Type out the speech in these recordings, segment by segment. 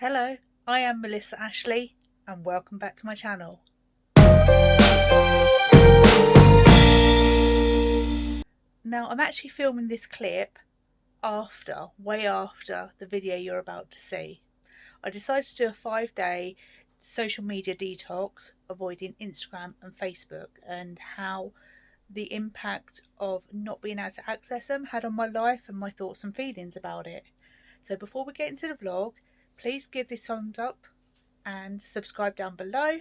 Hello, I am Melissa Ashley and welcome back to my channel. Now I'm actually filming this clip way after the video you're about to see. I decided to do a 5-day social media detox, avoiding Instagram and Facebook, and how the impact of not being able to access them had on my life and my thoughts and feelings about it. So before we get into the vlog, please give this thumbs up and subscribe down below,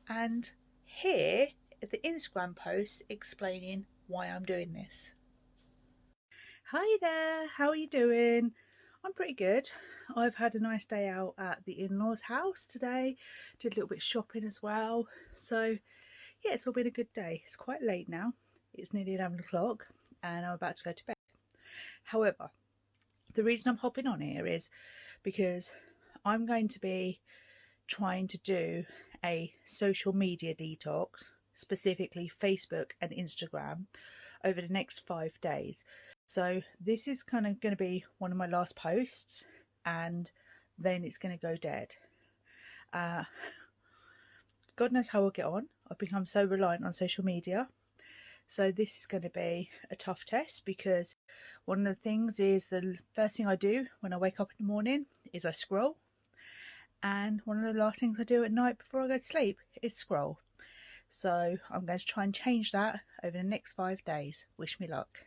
and here are the Instagram posts explaining why I'm doing this. Hi there, how are you doing? I'm pretty good. I've had a nice day out at the in-laws house today, did a little bit of shopping as well, so yeah, it's all been a good day. It's quite late now, it's nearly 11 o'clock and I'm about to go to bed. However, the reason I'm hopping on here is because I'm going to be trying to do a social media detox, specifically Facebook and Instagram, over the next 5 days. So this is kind of going to be one of my last posts and then it's going to go dead. God knows how I'll get on. I've become so reliant on social media. So this is going to be a tough test, because one of the things is the first thing I do when I wake up in the morning is I scroll. And one of the last things I do at night before I go to sleep is scroll. So I'm going to try and change that over the next 5 days. Wish me luck.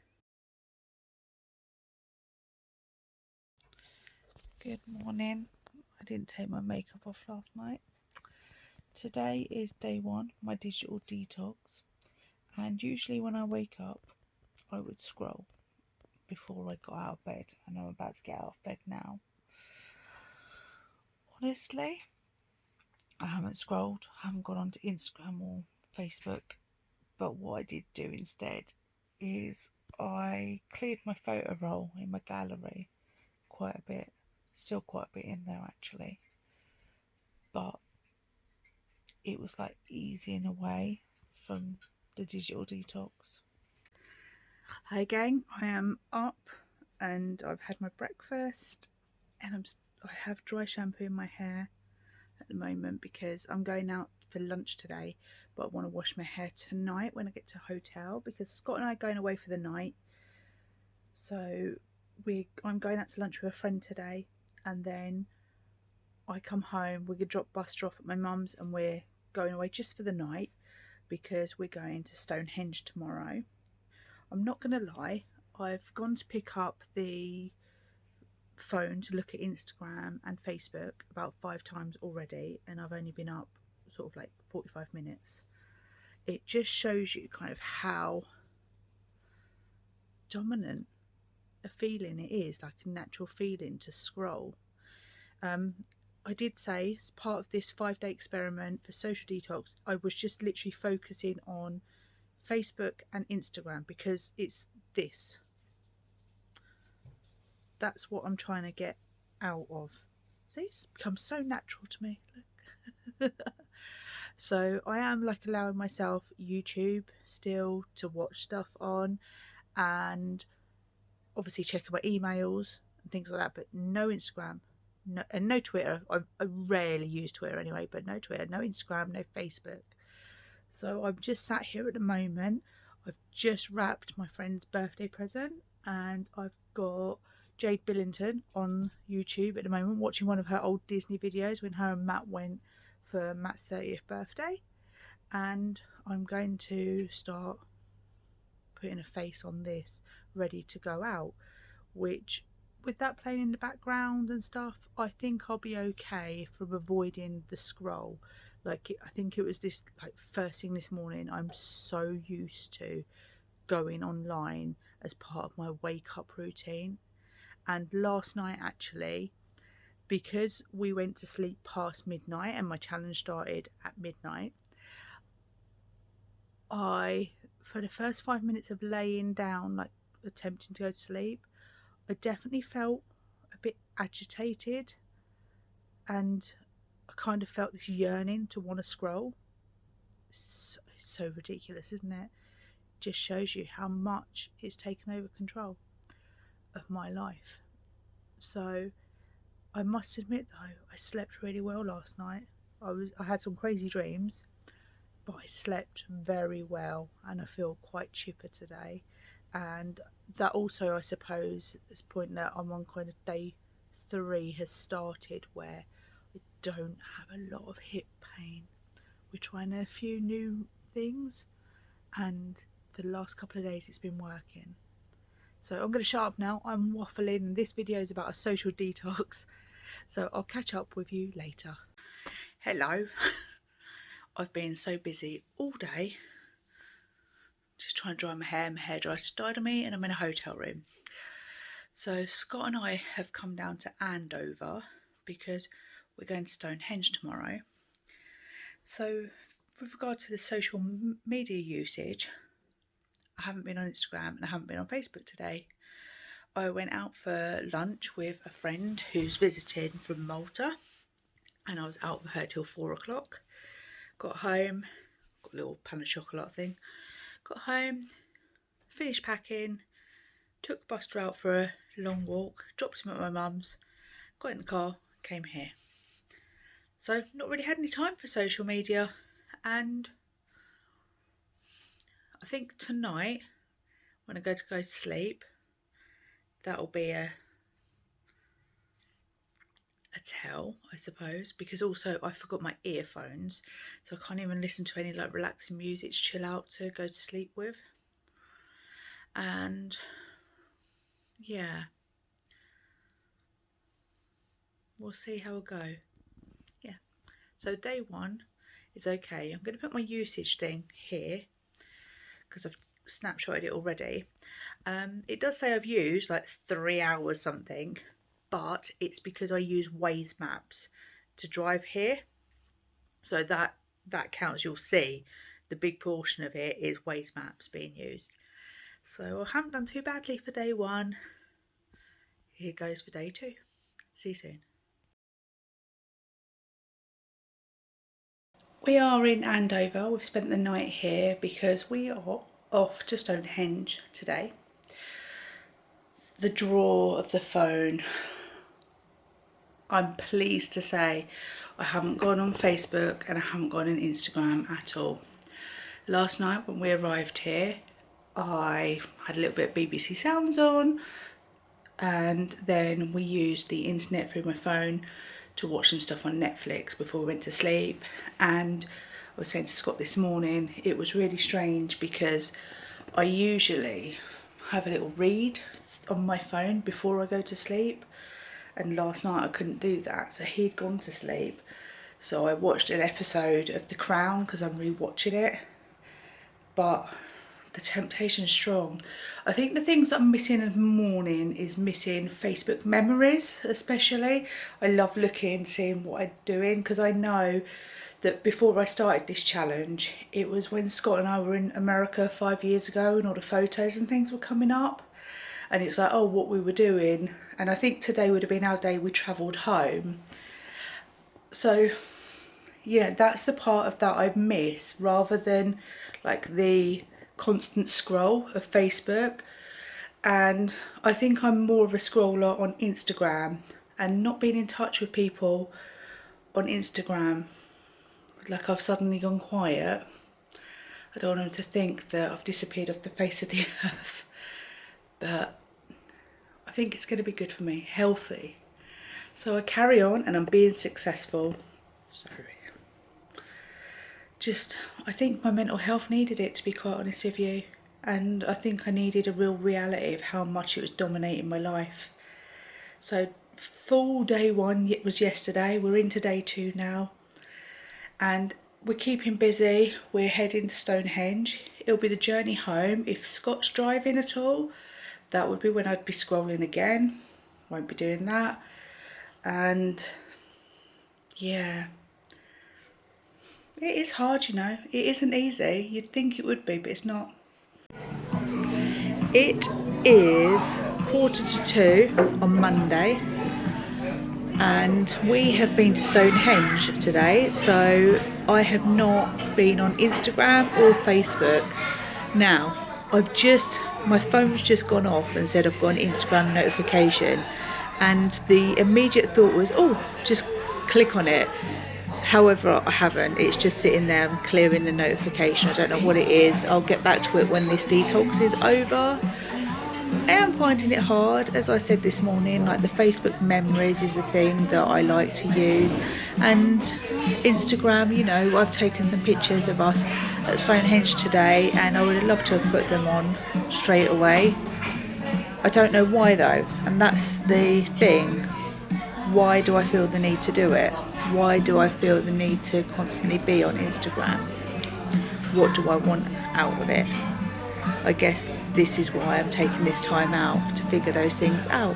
Good morning. I didn't take my makeup off last night. Today is day 1, my digital detox. And usually when I wake up, I would scroll before I got out of bed. And I'm about to get out of bed now. Honestly, I haven't scrolled, I haven't gone onto Instagram or Facebook, but what I did do instead is I cleared my photo roll in my gallery quite a bit, still quite a bit in there actually, but it was like easing away from the digital detox. Hi gang, I am up and I've had my breakfast and I have dry shampoo in my hair at the moment because I'm going out for lunch today, but I want to wash my hair tonight when I get to a hotel, because Scott and I are going away for the night. So I'm going out to lunch with a friend today, and then I come home, we could drop Buster off at my mum's, and we're going away just for the night because we're going to Stonehenge tomorrow. I'm not going to lie, I've gone to pick up the phone to look at Instagram and Facebook about 5 times already, and I've only been up sort of like 45 minutes. It just shows you kind of how dominant a feeling it is, like a natural feeling to scroll. I did say as part of this 5-day experiment for social detox, I was just literally focusing on Facebook and Instagram because it's this. That's what I'm trying to get out of. See, it's become so natural to me. Look. So I am like allowing myself YouTube still to watch stuff on, and obviously checking my emails and things like that, but no Instagram, no Twitter. I rarely use Twitter anyway, but no Twitter, no Instagram, no Facebook. So I'm just sat here at the moment. I've just wrapped my friend's birthday present and I've got Jade Billington on YouTube at the moment watching one of her old Disney videos when her and Matt went for Matt's 30th birthday, and I'm going to start putting a face on this ready to go out, which with that playing in the background and stuff, I think I'll be okay from avoiding the scroll. Like, I think it was this like first thing this morning, I'm so used to going online as part of my wake up routine. And last night actually, because we went to sleep past midnight and my challenge started at midnight, for the first 5 minutes of laying down, like attempting to go to sleep, I definitely felt a bit agitated, and I kind of felt this yearning to want to scroll. It's so ridiculous, isn't it? Just shows you how much it's taken over control of my life. So I must admit though, I slept really well last night. I had some crazy dreams, but I slept very well and I feel quite chipper today. And that also, I suppose, is the point that I'm on kind of day 3 has started, where I don't have a lot of hip pain. We're trying a few new things, and for the last couple of days it's been working. So I'm going to shut up now. I'm waffling, and this video is about a social detox. So I'll catch up with you later. Hello. I've been so busy all day just trying to dry my hair. My hairdryer died on me and I'm in a hotel room. So Scott and I have come down to Andover because we're going to Stonehenge tomorrow. So with regard to the social media usage, I haven't been on Instagram and I haven't been on Facebook today. I went out for lunch with a friend who's visiting from Malta, and I was out with her till 4 o'clock. Got home, got a little pan of chocolate thing. Got home, finished packing, took Buster out for a long walk, dropped him at my mum's, got in the car, came here. So not really had any time for social media, and I think tonight when I go to sleep, that'll be a tell, I suppose, because also I forgot my earphones, so I can't even listen to any like relaxing music to chill out to go to sleep with. And yeah, we'll see how it go. Yeah, so day 1 is okay. I'm going to put my usage thing here because I've snapshotted it already. It does say I've used like 3 hours something, but it's because I use Waze maps to drive here, so that counts. You'll see the big portion of it is Waze maps being used. So I haven't done too badly for day 1. Here goes for day 2. See you soon. We are in Andover. We've spent the night here because we are off to Stonehenge today. The draw of the phone, I'm pleased to say I haven't gone on Facebook and I haven't gone on Instagram at all. Last night when we arrived here, I had a little bit of BBC Sounds on, and then we used the internet through my phone to watch some stuff on Netflix before we went to sleep. And I was saying to Scott this morning, it was really strange because I usually have a little read on my phone before I go to sleep, and last night I couldn't do that, so he'd gone to sleep, so I watched an episode of The Crown because I'm rewatching it. But the temptation's strong. I think the things that I'm missing in the morning is missing Facebook memories, especially. I love looking, seeing what I'm doing, because I know that before I started this challenge, it was when Scott and I were in America 5 years ago and all the photos and things were coming up. And it was like, oh, what we were doing. And I think today would have been our day we travelled home. So, yeah, that's the part of that I miss, rather than like the constant scroll of Facebook. And I think I'm more of a scroller on Instagram, and not being in touch with people on Instagram, like I've suddenly gone quiet. I don't want them to think that I've disappeared off the face of the earth, but I think it's going to be good for me, healthy. So I carry on and I'm being successful. So just, I think my mental health needed it, to be quite honest with you. And I think I needed a real reality of how much it was dominating my life. So full day 1 was yesterday. We're into day 2 now. And we're keeping busy. We're heading to Stonehenge. It'll be the journey home. If Scott's driving at all, that would be when I'd be scrolling again. Won't be doing that. And yeah, it is hard, you know. It isn't easy. You'd think it would be, but it's not. It is 1:45 on Monday, and we have been to Stonehenge today, so I have not been on Instagram or Facebook. Now, my phone's just gone off and said I've got an Instagram notification, and the immediate thought was, oh, just click on it. However, I haven't. It's just sitting there. I'm clearing the notification. I don't know what it is. I'll get back to it when this detox is over. I am finding it hard, as I said this morning, like the Facebook memories is a thing that I like to use, and Instagram, you know, I've taken some pictures of us at Stonehenge today and I would have loved to have put them on straight away. I don't know why though, and that's the thing. Why do I feel the need to do it? Why do I feel the need to constantly be on Instagram? What do I want out of it? I guess this is why I'm taking this time out to figure those things out.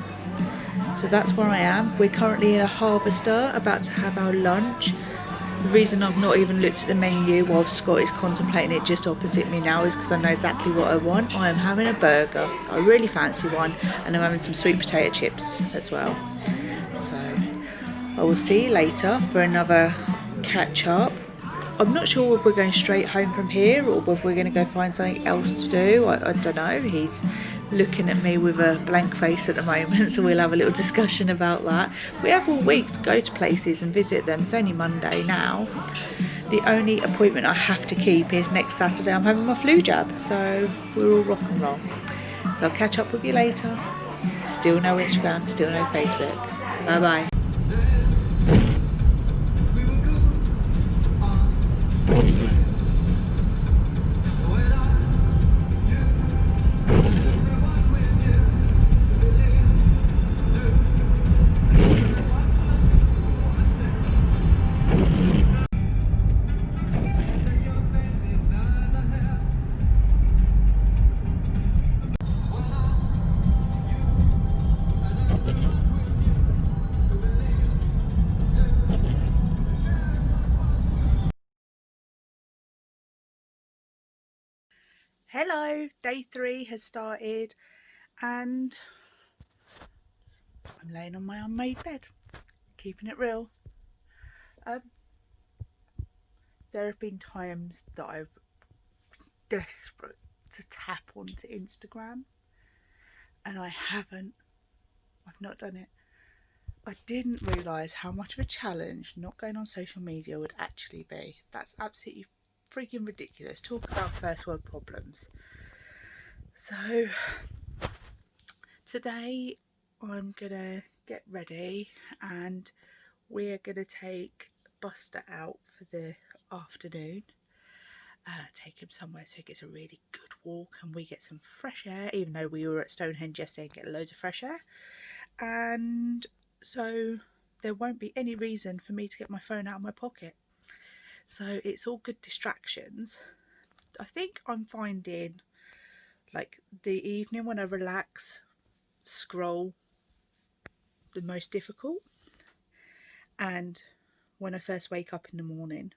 So that's where I am. We're currently in a harvester, about to have our lunch. The reason I've not even looked at the menu while Scott is contemplating it just opposite me now is because I know exactly what I want. I am having a burger, I really fancy one, and I'm having some sweet potato chips as well. So I will see you later for another catch up. I'm not sure if we're going straight home from here or if we're going to go find something else to do. I don't know. He's looking at me with a blank face at the moment, so we'll have a little discussion about that. We have all week to go to places and visit them. It's only Monday now. The only appointment I have to keep is next Saturday. I'm having my flu jab, so we're all rock and roll. So I'll catch up with you later. Still no Instagram, still no Facebook. Bye bye. Hello, day 3 has started and I'm laying on my unmade bed, keeping it real. There have been times that I've desperate to tap onto Instagram and I haven't. I've not done it. I didn't realise how much of a challenge not going on social media would actually be. That's absolutely freaking ridiculous. Talk about first world problems. So today I'm gonna get ready and we're gonna take Buster out for the afternoon. Take him somewhere so he gets a really good walk and we get some fresh air, even though we were at Stonehenge yesterday and get loads of fresh air. And so there won't be any reason for me to get my phone out of my pocket. So it's all good distractions. I think I'm finding like the evening when I relax, scroll the most difficult, and when I first wake up in the morning,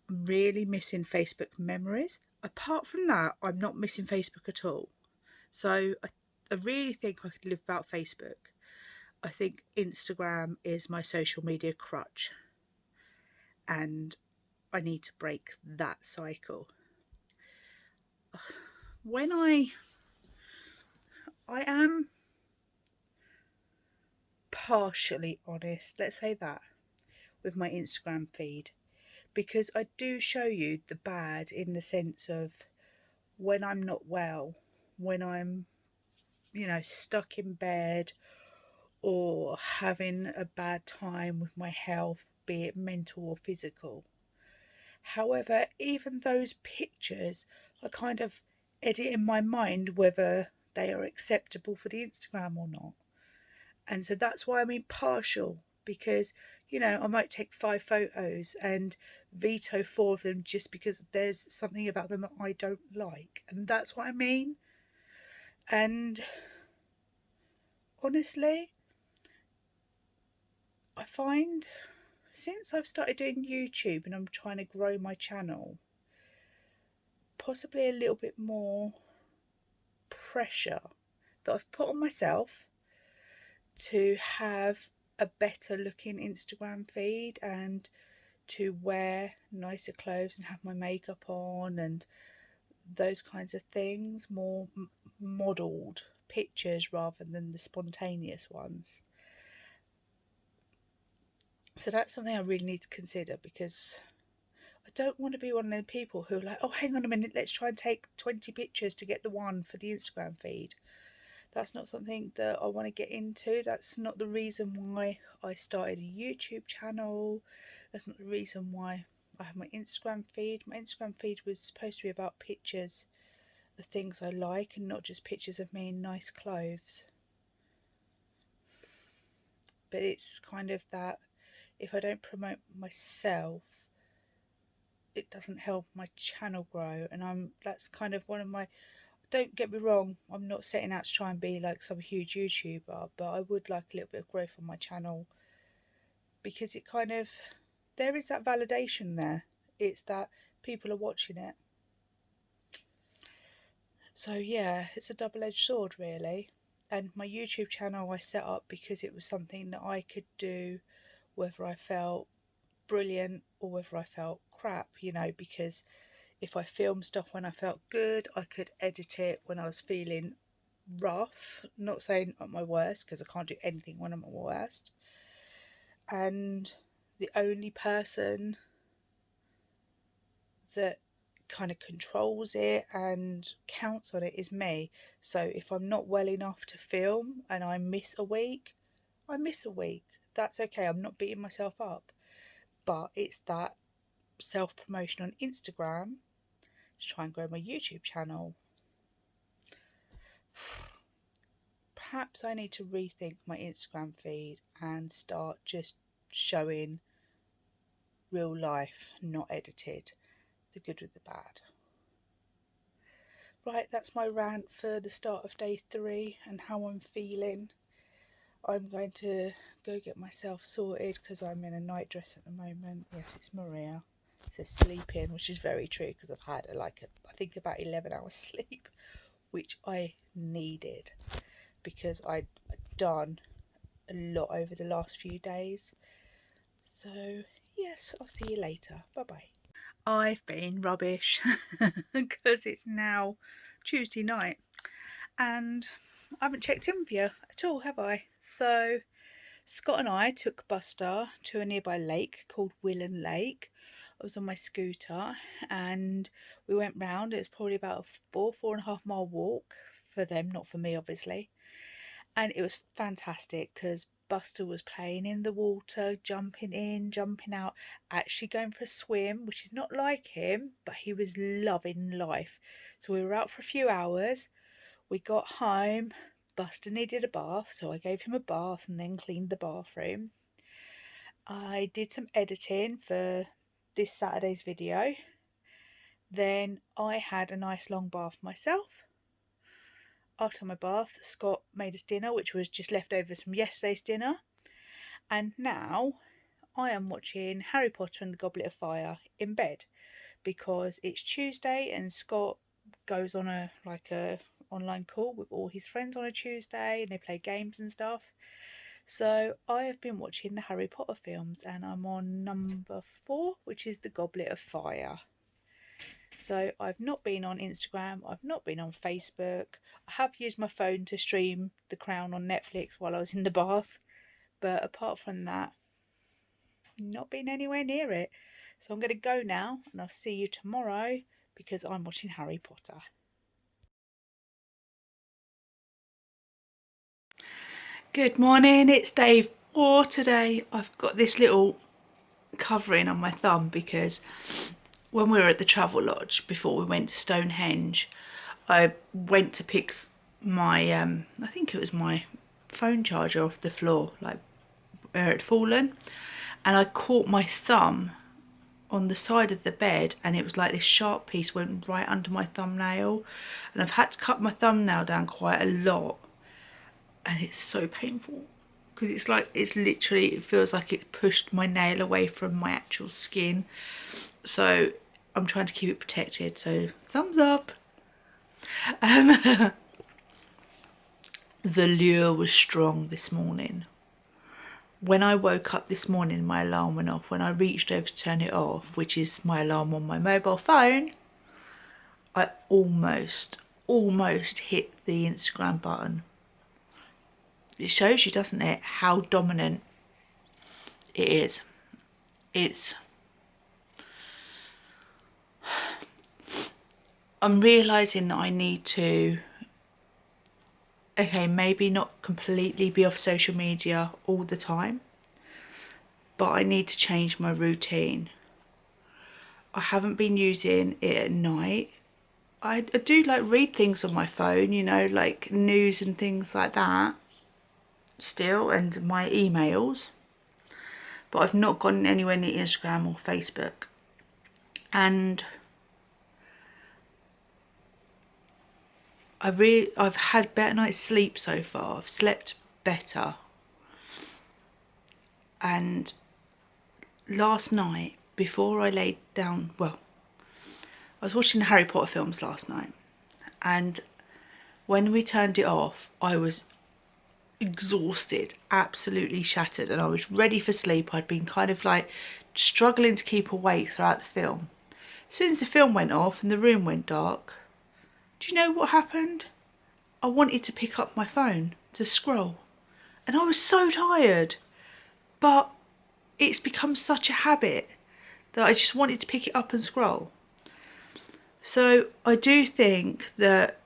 I'm really missing Facebook memories. Apart from that, I'm not missing Facebook at all. So I really think I could live without Facebook. I think Instagram is my social media crutch and I need to break that cycle. When I am partially honest, let's say that, with my Instagram feed, because I do show you the bad in the sense of when I'm not well, when I'm, you know, stuck in bed or having a bad time with my health, be it mental or physical. However, even those pictures, I kind of edit in my mind whether they are acceptable for the Instagram or not. And so that's why I'm impartial, because, you know, I might take 5 photos and veto 4 of them just because there's something about them that I don't like. And that's what I mean. And honestly, I find since I've started doing YouTube and I'm trying to grow my channel, possibly a little bit more pressure that I've put on myself to have a better looking Instagram feed and to wear nicer clothes and have my makeup on and those kinds of things, more modelled pictures rather than the spontaneous ones. So that's something I really need to consider, because I don't want to be one of those people who are like, oh, hang on a minute, let's try and take 20 pictures to get the one for the Instagram feed. That's not something that I want to get into. That's not the reason why I started a YouTube channel. That's not the reason why I have my Instagram feed. My Instagram feed was supposed to be about pictures of things I like, and not just pictures of me in nice clothes. But it's kind of that, if I don't promote myself, it doesn't help my channel grow. And that's kind of one of my, don't get me wrong, I'm not setting out to try and be like some huge YouTuber, but I would like a little bit of growth on my channel, because it kind of, there is that validation there. It's that people are watching it. So yeah, it's a double-edged sword really. And my YouTube channel I set up because it was something that I could do whether I felt brilliant or whether I felt crap, you know, because if I filmed stuff when I felt good, I could edit it when I was feeling rough. Not saying at my worst, because I can't do anything when I'm at my worst. And the only person that kind of controls it and counts on it is me. So if I'm not well enough to film and I miss a week, I miss a week. That's okay. I'm not beating myself up. But it's that self-promotion on Instagram to try and grow my YouTube channel. Perhaps I need to rethink my Instagram feed and start just showing real life, not edited, the good with the bad. Right, that's my rant for the start of day 3 and how I'm feeling. I'm going to go get myself sorted because I'm in a night dress at the moment. Yes, it's Maria. It says sleep in, which is very true because I've had I think about 11 hours sleep, which I needed because I'd done a lot over the last few days. So yes, I'll see you later. Bye bye. I've been rubbish because it's now Tuesday night and I haven't checked in with you at all, have I? So Scott and I took Buster to a nearby lake called Willen Lake. I was on my scooter and we went round. It was probably about a 4.5 mile walk for them, not for me obviously. And it was fantastic because Buster was playing in the water, jumping in, jumping out, actually going for a swim, which is not like him, but he was loving life. So we were out for a few hours. We got home. Buster needed a bath, so I gave him a bath and then cleaned the bathroom. I did some editing for this Saturday's video. Then I had a nice long bath myself. After my bath, Scott made us dinner, which was just leftovers from yesterday's dinner. And now I am watching Harry Potter and the Goblet of Fire in bed because it's Tuesday and Scott goes on a online call with all his friends on a Tuesday and they play games and stuff. So I have been watching the Harry Potter films and I'm on number 4, which is the Goblet of Fire. So I've not been on Instagram, I've not been on Facebook. I have used my phone to stream The Crown on Netflix while I was in the bath, but apart from that, not been anywhere near it. So I'm going to go now and I'll see you tomorrow because I'm watching Harry Potter. Good morning, it's day 4 today. I've got this little covering on my thumb because when we were at the travel lodge before we went to Stonehenge, I went to pick my I think it was my phone charger off the floor, like where it had fallen, and I caught my thumb on the side of the bed and it was like this sharp piece went right under my thumbnail, and I've had to cut my thumbnail down quite a lot and it's so painful because it feels like it pushed my nail away from my actual skin. So I'm trying to keep it protected, so thumbs up. The lure was strong this morning. When I woke up this morning, my alarm went off. When I reached over to turn it off, which is my alarm on my mobile phone, I almost almost hit the Instagram button. It shows you, doesn't it, how dominant it is. I'm realising that I need to, okay, maybe not completely be off social media all the time, but I need to change my routine. I haven't been using it at night. I do like read things on my phone, you know, like news and things like that still, and my emails, but I've not gone anywhere near Instagram or Facebook. And I've had better night's sleep so far. I've slept better. And last night, before I laid down, well, I was watching the Harry Potter films last night, and when we turned it off, I was exhausted, absolutely shattered, and I was ready for sleep. I'd been kind of like struggling to keep awake throughout the film. As soon as the film went off and the room went dark, do you know what happened? I wanted to pick up my phone to scroll, and I was so tired, but it's become such a habit that I just wanted to pick it up and scroll. So I do think that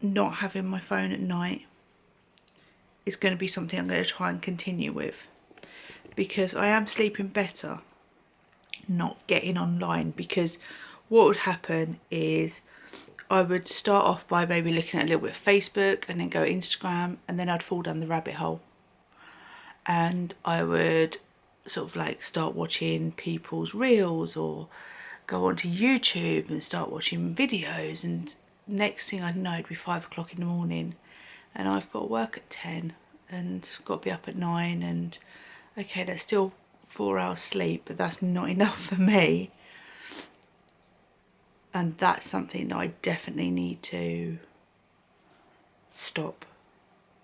not having my phone at night is going to be something I'm going to try and continue with, because I am sleeping better not getting online. Because what would happen is I would start off by maybe looking at a little bit of Facebook and then go Instagram, and then I'd fall down the rabbit hole, and I would sort of like start watching people's reels or go onto YouTube and start watching videos, and next thing I'd know it'd be 5 o'clock in the morning and I've got to work at 10 and got to be up at 9, and okay, that's still 4 hours sleep, but that's not enough for me. And that's something that I definitely need to stop.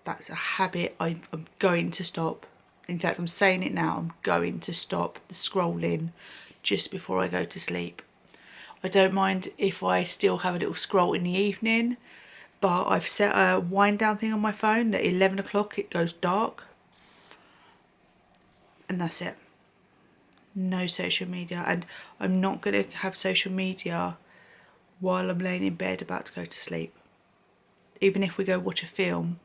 That's a habit I'm going to stop. In fact, I'm saying it now, I'm going to stop the scrolling just before I go to sleep. I don't mind if I still have a little scroll in the evening, but I've set a wind down thing on my phone that 11 o'clock it goes dark, and that's it. No social media. And I'm not going to have social media while I'm laying in bed about to go to sleep. Even if we go watch a film,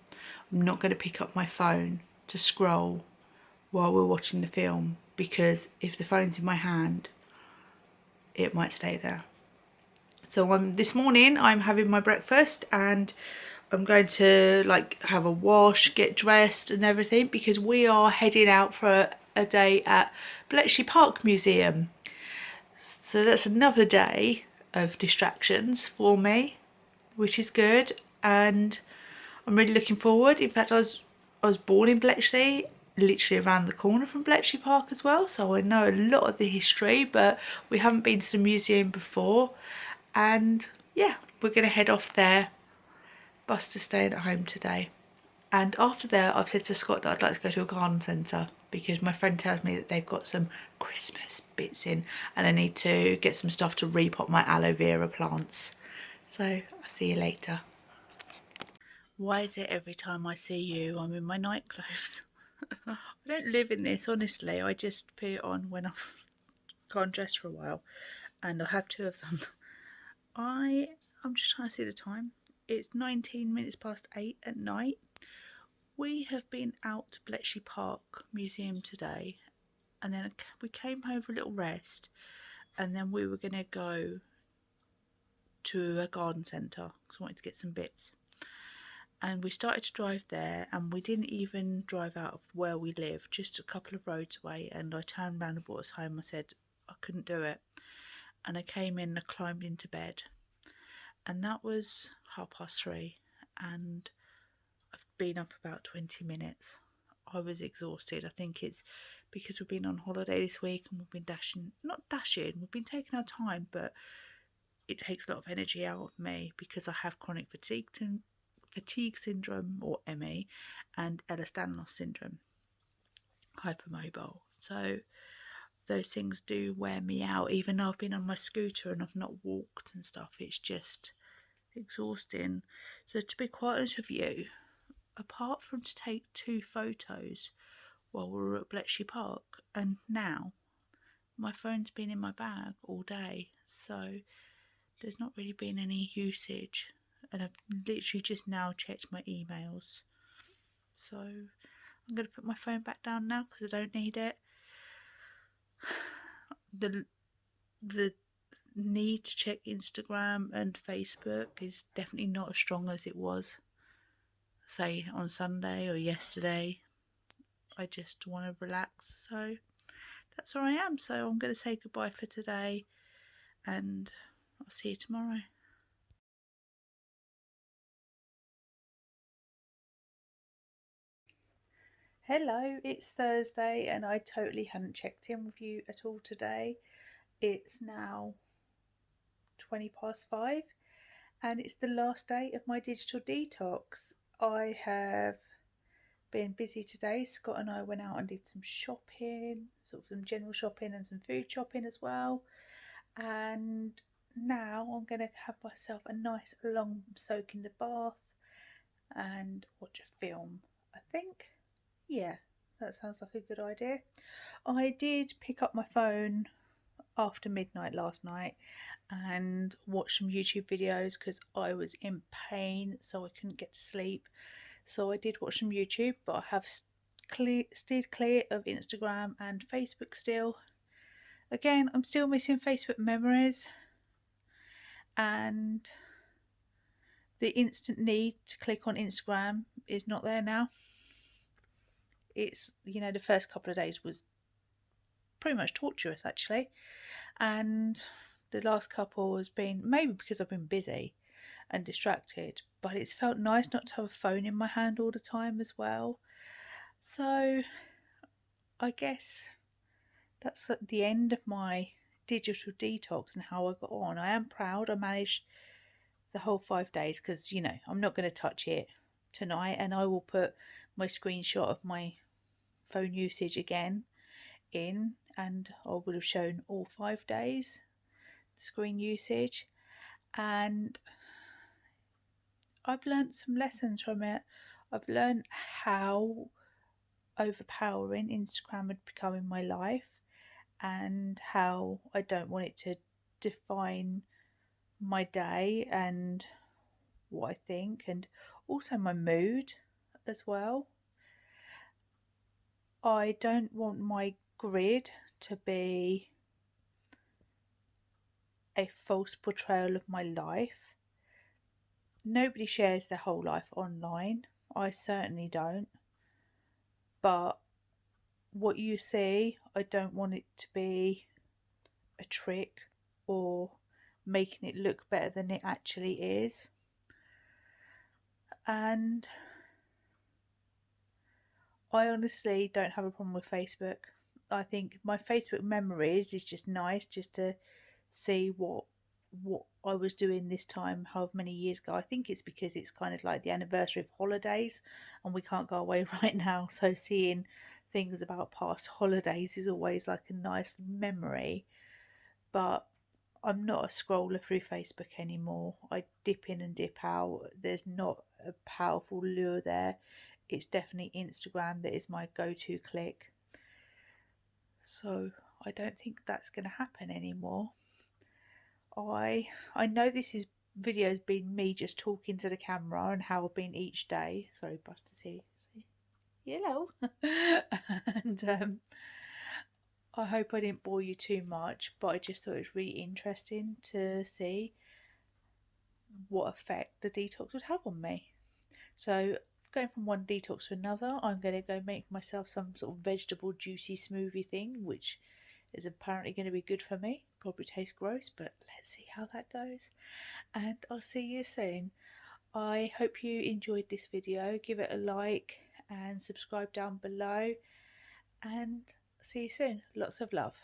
I'm not going to pick up my phone to scroll while we're watching the film, because if the phone's in my hand, it might stay there. So this morning I'm having my breakfast, and I'm going to like have a wash, get dressed and everything, because we are heading out for a day at Bletchley Park Museum. So that's another day of distractions for me, which is good, and I'm really looking forward. In fact, I was born in Bletchley, literally around the corner from Bletchley Park as well, so I know a lot of the history, but we haven't been to the museum before. And yeah, we're going to head off there. Buster's staying at home today. And after there, I've said to Scott that I'd like to go to a garden centre, because my friend tells me that they've got some Christmas bits in, and I need to get some stuff to repot my aloe vera plants. So I'll see you later. Why is it every time I see you, I'm in my night clothes? I don't live in this, honestly. I just put it on when I've gone dressed for a while, and I have two of them. I'm just trying to see the time. It's 19 minutes past 8 at night. We have been out to Bletchley Park Museum today, and then we came home for a little rest, and then we were going to go to a garden centre because I wanted to get some bits. And we started to drive there, and we didn't even drive out of where we live, just a couple of roads away, and I turned around and brought us home. I said I couldn't do it, and I came in and I climbed into bed, and that was 3:30, and I've been up about 20 minutes. I was exhausted. I think it's because we've been on holiday this week and we've been we've been taking our time, but it takes a lot of energy out of me because I have chronic fatigue syndrome, or ME, and Ehlers-Danlos syndrome, hypermobile. So those things do wear me out, even though I've been on my scooter and I've not walked and stuff. It's exhausting. So to be quite honest with you, apart from to take 2 photos while we were at Bletchley Park, and now my phone's been in my bag all day, so there's not really been any usage, and I've literally just now checked my emails. So I'm going to put my phone back down now because I don't need it. The need to check Instagram and Facebook is definitely not as strong as it was, say, on Sunday or yesterday. I just want to relax, so that's where I am. So I'm going to say goodbye for today, and I'll see you tomorrow. Hello, it's Thursday, and I totally hadn't checked in with you at all today. It's now 5:20, and it's the last day of my digital detox. I have been busy today. Scott and I went out and did some shopping, sort of some general shopping and some food shopping as well. And now I'm going to have myself a nice long soak in the bath and watch a film, I think. Yeah, that sounds like a good idea. I did pick up my phone after midnight last night and watch some YouTube videos because I was in pain, so I couldn't get to sleep. So I did watch some YouTube, but I have steered clear of Instagram and Facebook still. Again, I'm still missing Facebook memories and the instant need to click on Instagram is not there now. It's, the first couple of days was pretty much torturous actually, and the last couple has been, maybe because I've been busy and distracted, but it's felt nice not to have a phone in my hand all the time as well. So I guess that's at the end of my digital detox and how I got on. I am proud I managed the whole 5 days because, I'm not going to touch it tonight, and I will put my screenshot of my phone usage again in, and I would have shown all 5 days the screen usage, and I've learnt some lessons from it. I've learned how overpowering Instagram had become in my life and how I don't want it to define my day and what I think, and also my mood as well. I don't want my grid to be a false portrayal of my life. Nobody shares their whole life online. I certainly don't. But what you see, I don't want it to be a trick or making it look better than it actually is. And I honestly don't have a problem with Facebook. I think my Facebook memories is just nice just to see what I was doing this time, however many years ago. I think it's because it's kind of like the anniversary of holidays and we can't go away right now. So seeing things about past holidays is always like a nice memory. But I'm not a scroller through Facebook anymore. I dip in and dip out. There's not a powerful lure there. It's definitely Instagram that is my go-to click. So I don't think that's going to happen anymore. I know this is video's been me just talking to the camera and how I've been each day. Sorry, Buster, see. Hello. And I hope I didn't bore you too much, but I just thought it was really interesting to see what effect the detox would have on me. So going from one detox to another, I'm going to go make myself some sort of vegetable juicy smoothie thing, which is apparently going to be good for me. Probably tastes gross, but let's see how that goes. And I'll see you soon. I hope you enjoyed this video. Give it a like and subscribe down below, and see you soon. Lots of love.